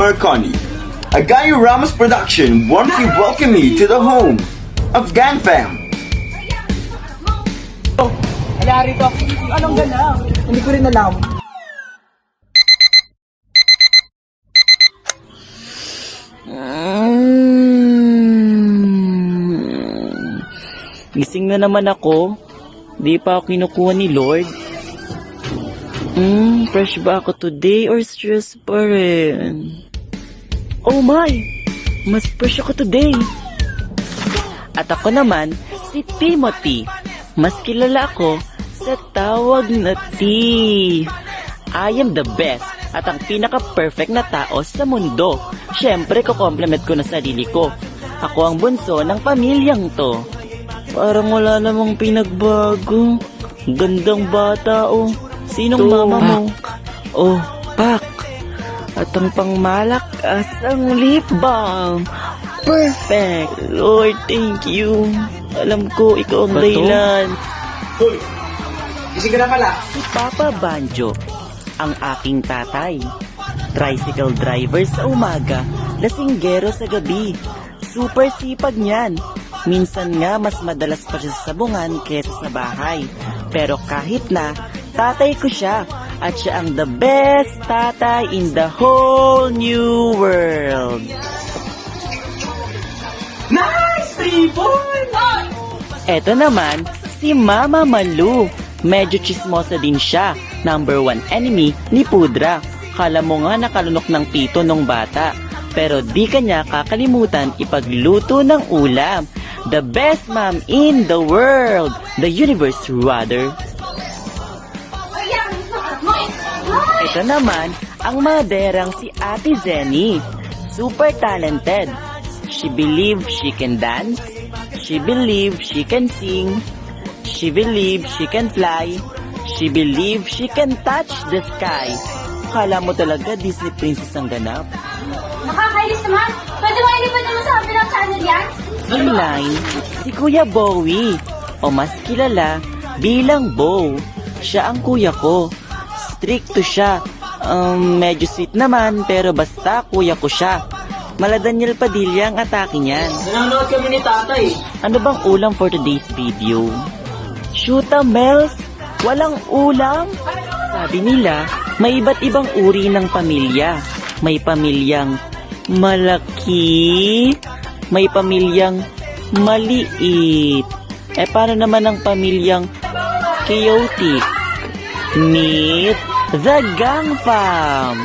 Marconi. Agayo Ramos Production warmly welcome you to the home of Gang Fam. Kaya rito, anong ganap? Hindi ko rin alam. Gising na naman ako. Di pa ako kinukuha ni Lord. Fresh ba ako today or stress pa rin? Oh my! Mas fresh ako today. At ako naman, si Timothy. Mas kilala ako sa tawag na T. I am the best at ang pinaka-perfect na tao sa mundo. Siyempre, kukompliment ko na sarili ko. Ako ang bunso ng pamilyang to. Parang wala namang pinagbago. Gandang bata, oh. Sinong mama mo? Oh, Pak. At ang pangmalakas ang lip balm. Perfect. Lord, thank you. Alam ko, ikaw ang dahilan. Hoy! Gising ka na pala. Si Papa Banjo, ang aking tatay. Tricycle driver sa umaga, lasinggero sa gabi. Super sipag niyan. Minsan nga mas madalas pa siya sa sabungan kesa sa bahay. Pero kahit na, tatay ko siya. At siya ang the best tatay in the whole new world. Nice! 3 points! Eto naman, si Mama Malu. Medyo chismosa din siya. Number 1 enemy ni Pudra. Kala mo nga nakalunok ng pito nung bata. Pero di kanya kakalimutan ipagluto ng ulam. The best mom in the world. The universe rather. Ito naman, ang maderang si Ate Zenny. Super talented. She believes she can dance. She believes she can sing. She believes she can fly. She believes she can touch the sky. Kala mo talaga Disney princess ang ganap? Nakakainis naman. Pwede mo ilipat naman sa kabilang channel yan? Inline, si Kuya Bowie. O mas kilala bilang Bow. Siya ang kuya ko. Stricto siya. Medyo sweet naman pero basta kuya ko siya. Mala Daniel Padilla ang atake niyan. Nanonood kami ni tatay. Ano bang ulam for today's video? Shoota Mels, walang ulam? Sabi nila, may iba't ibang uri ng pamilya. May pamilyang malaki, may pamilyang maliit. Paano naman ang pamilyang chaotic? Meet the Gang Fam!